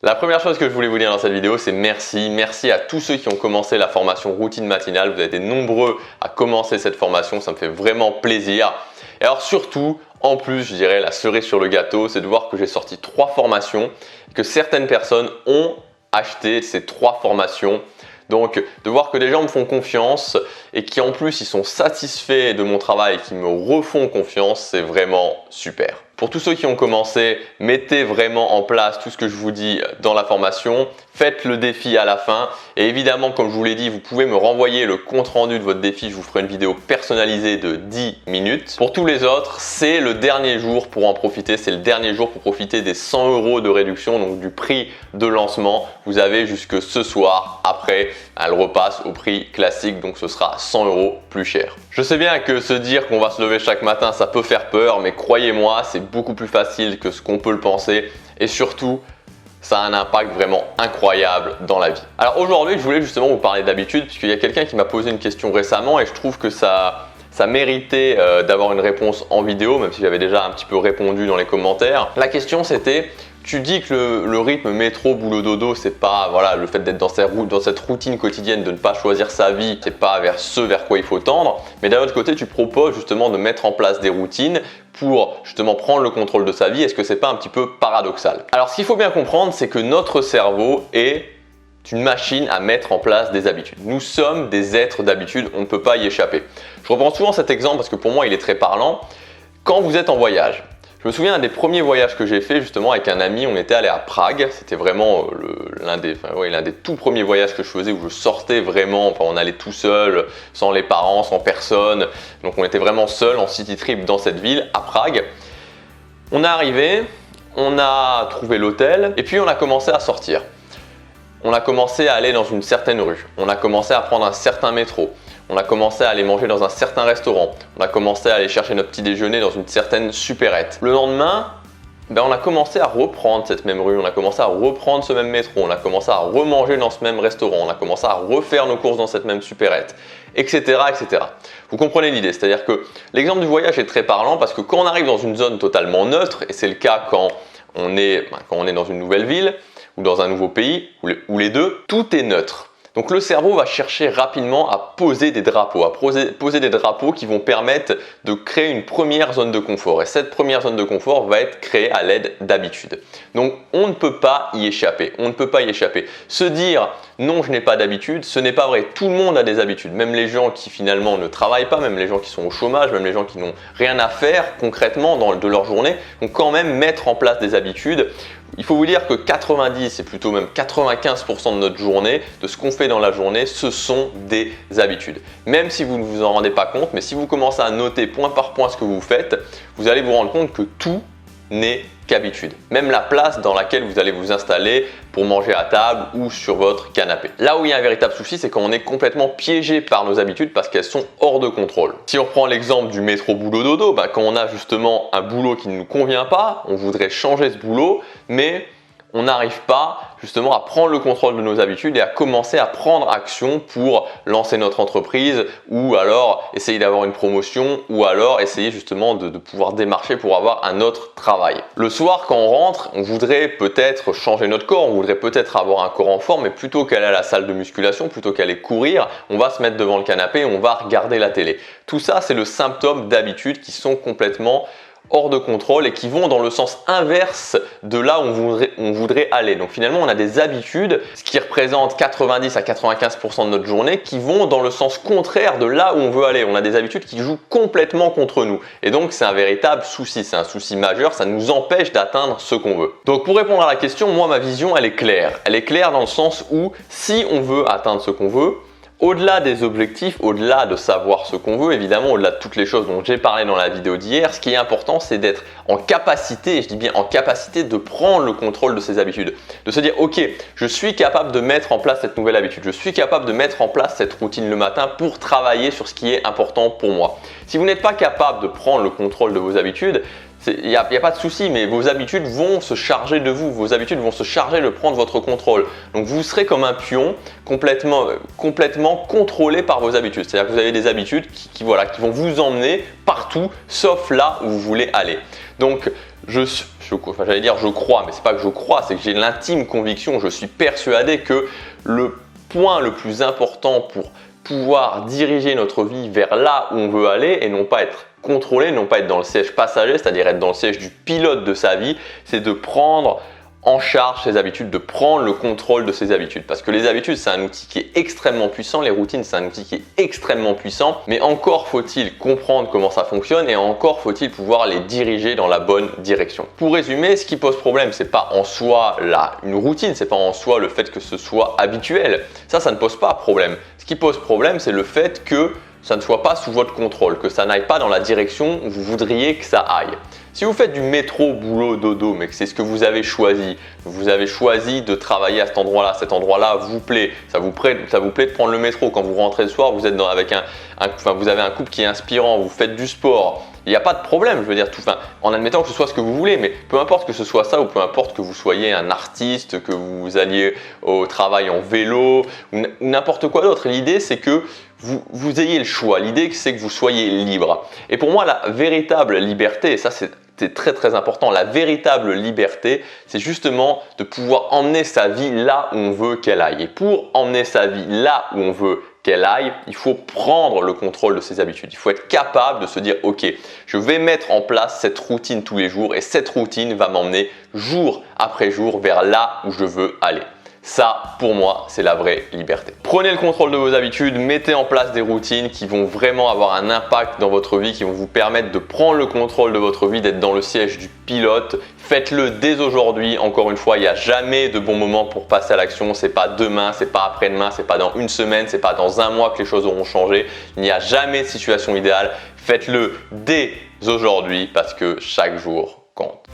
La première chose que je voulais vous dire dans cette vidéo, c'est merci. Merci à tous ceux qui ont commencé la formation routine matinale. Vous avez été nombreux à commencer cette formation, ça me fait vraiment plaisir. Et alors surtout, en plus, je dirais la cerise sur le gâteau, c'est de voir que j'ai sorti 3 formations, que certaines personnes ont acheté ces 3 formations. Donc de voir que des gens me font confiance et qui en plus ils sont satisfaits de mon travail et qui me refont confiance, c'est vraiment super. Pour tous ceux qui ont commencé, mettez vraiment en place tout ce que je vous dis dans la formation. Faites le défi à la fin et évidemment, comme je vous l'ai dit, vous pouvez me renvoyer le compte rendu de votre défi. Je vous ferai une vidéo personnalisée de 10 minutes. Pour tous les autres, c'est le dernier jour pour en profiter. C'est le dernier jour pour profiter des 100 € de réduction, donc du prix de lancement. Vous avez jusque ce soir. Après, elle repasse au prix classique, donc ce sera 100 € plus cher. Je sais bien que se dire qu'on va se lever chaque matin, ça peut faire peur, mais croyez-moi, c'est beaucoup plus facile que ce qu'on peut le penser et surtout, ça a un impact vraiment incroyable dans la vie. Alors aujourd'hui, je voulais justement vous parler d'habitude puisqu'il y a quelqu'un qui m'a posé une question récemment et je trouve que ça méritait d'avoir une réponse en vidéo, même si j'avais déjà un petit peu répondu dans les commentaires. La question c'était, tu dis que le rythme métro boulot dodo, c'est pas le fait d'être dans cette routine quotidienne, de ne pas choisir sa vie, c'est pas vers ce vers quoi il faut tendre. Mais d'un autre côté, tu proposes justement de mettre en place des routines pour justement prendre le contrôle de sa vie. Est-ce que c'est pas un petit peu paradoxal? Alors ce qu'il faut bien comprendre, c'est que notre cerveau est une machine à mettre en place des habitudes. Nous sommes des êtres d'habitude, on ne peut pas y échapper. Je reprends souvent cet exemple parce que pour moi il est très parlant. Quand vous êtes en voyage, je me souviens d'un des premiers voyages que j'ai fait justement avec un ami, on était allé à Prague. C'était vraiment l'un des tout premiers voyages que je faisais où je sortais vraiment, on allait tout seul, sans les parents, sans personne. Donc on était vraiment seul en city trip dans cette ville, à Prague. On est arrivé, on a trouvé l'hôtel et puis on a commencé à sortir. On a commencé à aller dans une certaine rue, on a commencé à prendre un certain métro. On a commencé à aller manger dans un certain restaurant. On a commencé à aller chercher notre petit déjeuner dans une certaine supérette. Le lendemain, on a commencé à reprendre cette même rue, on a commencé à reprendre ce même métro, on a commencé à remanger dans ce même restaurant, on a commencé à refaire nos courses dans cette même supérette, etc. etc. Vous comprenez l'idée, c'est-à-dire que l'exemple du voyage est très parlant parce que quand on arrive dans une zone totalement neutre, et c'est le cas quand on est dans une nouvelle ville ou dans un nouveau pays, ou les deux, tout est neutre. Donc le cerveau va chercher rapidement à poser des drapeaux, qui vont permettre de créer une première zone de confort. Et cette première zone de confort va être créée à l'aide d'habitudes. Donc on ne peut pas y échapper, Se dire non, je n'ai pas d'habitude, ce n'est pas vrai. Tout le monde a des habitudes, même les gens qui finalement ne travaillent pas, même les gens qui sont au chômage, même les gens qui n'ont rien à faire concrètement de leur journée, vont quand même mettre en place des habitudes. Il faut vous dire que 90 et plutôt même 95% de notre journée, de ce qu'on fait dans la journée, ce sont des habitudes. Même si vous ne vous en rendez pas compte, mais si vous commencez à noter point par point ce que vous faites, vous allez vous rendre compte que tout n'est qu'habitude. Même la place dans laquelle vous allez vous installer pour manger à table ou sur votre canapé. Là où il y a un véritable souci, c'est quand on est complètement piégé par nos habitudes parce qu'elles sont hors de contrôle. Si on prend l'exemple du métro boulot dodo, quand on a justement un boulot qui ne nous convient pas, on voudrait changer ce boulot, mais on n'arrive pas justement à prendre le contrôle de nos habitudes et à commencer à prendre action pour lancer notre entreprise ou alors essayer d'avoir une promotion ou alors essayer justement de pouvoir démarcher pour avoir un autre travail. Le soir quand on rentre, on voudrait peut-être changer notre corps, on voudrait peut-être avoir un corps en forme, mais plutôt qu'aller à la salle de musculation, plutôt qu'aller courir, on va se mettre devant le canapé et on va regarder la télé. Tout ça, c'est le symptôme d'habitudes qui sont complètement hors de contrôle et qui vont dans le sens inverse de là où on voudrait aller. Donc finalement, on a des habitudes, ce qui représente 90 à 95% de notre journée, qui vont dans le sens contraire de là où on veut aller. On a des habitudes qui jouent complètement contre nous. Et donc, c'est un véritable souci, c'est un souci majeur, ça nous empêche d'atteindre ce qu'on veut. Donc pour répondre à la question, moi, ma vision, elle est claire. Elle est claire dans le sens où si on veut atteindre ce qu'on veut, au-delà des objectifs, au-delà de savoir ce qu'on veut, évidemment, au-delà de toutes les choses dont j'ai parlé dans la vidéo d'hier, ce qui est important, c'est d'être en capacité, et je dis bien en capacité de prendre le contrôle de ses habitudes. De se dire, ok, je suis capable de mettre en place cette nouvelle habitude, je suis capable de mettre en place cette routine le matin pour travailler sur ce qui est important pour moi. Si vous n'êtes pas capable de prendre le contrôle de vos habitudes, Il n'y a pas de souci, mais vos habitudes vont se charger de vous, vos habitudes vont se charger de prendre votre contrôle. Donc vous serez comme un pion complètement contrôlé par vos habitudes. C'est-à-dire que vous avez des habitudes qui vont vous emmener partout, sauf là où vous voulez aller. Donc j'allais dire je crois, mais c'est pas que je crois, c'est que j'ai l'intime conviction, je suis persuadé que le point le plus important pour pouvoir diriger notre vie vers là où on veut aller et non pas être contrôler, non pas être dans le siège passager, c'est-à-dire être dans le siège du pilote de sa vie, c'est de prendre en charge ses habitudes, de prendre le contrôle de ses habitudes. Parce que les habitudes, c'est un outil qui est extrêmement puissant, les routines, c'est un outil qui est extrêmement puissant, mais encore faut-il comprendre comment ça fonctionne et encore faut-il pouvoir les diriger dans la bonne direction. Pour résumer, ce qui pose problème, c'est pas en soi une routine, c'est pas en soi le fait que ce soit habituel. Ça ne pose pas problème. Ce qui pose problème, c'est le fait que ça ne soit pas sous votre contrôle, que ça n'aille pas dans la direction où vous voudriez que ça aille. Si vous faites du métro, boulot, dodo, mais que c'est ce que vous avez choisi de travailler à cet endroit-là vous plaît, ça vous plaît de prendre le métro, quand vous rentrez le soir, vous êtes vous avez un couple qui est inspirant, vous faites du sport, il n'y a pas de problème, je veux dire, en admettant que ce soit ce que vous voulez, mais peu importe que ce soit ça ou peu importe que vous soyez un artiste, que vous alliez au travail en vélo ou n'importe quoi d'autre, l'idée c'est que vous ayez le choix, l'idée c'est que vous soyez libre. Et pour moi, la véritable liberté, et ça c'est très très important, la véritable liberté, c'est justement de pouvoir emmener sa vie là où on veut qu'elle aille. Et pour emmener sa vie là où on veut qu'elle aille, il faut prendre le contrôle de ses habitudes. Il faut être capable de se dire, ok, je vais mettre en place cette routine tous les jours et cette routine va m'emmener jour après jour vers là où je veux aller. Ça, pour moi, c'est la vraie liberté. Prenez le contrôle de vos habitudes, mettez en place des routines qui vont vraiment avoir un impact dans votre vie, qui vont vous permettre de prendre le contrôle de votre vie, d'être dans le siège du pilote. Faites-le dès aujourd'hui. Encore une fois, il n'y a jamais de bon moment pour passer à l'action. C'est pas demain, c'est pas après-demain, c'est pas dans une semaine, c'est pas dans un mois que les choses auront changé. Il n'y a jamais de situation idéale. Faites-le dès aujourd'hui parce que chaque jour compte.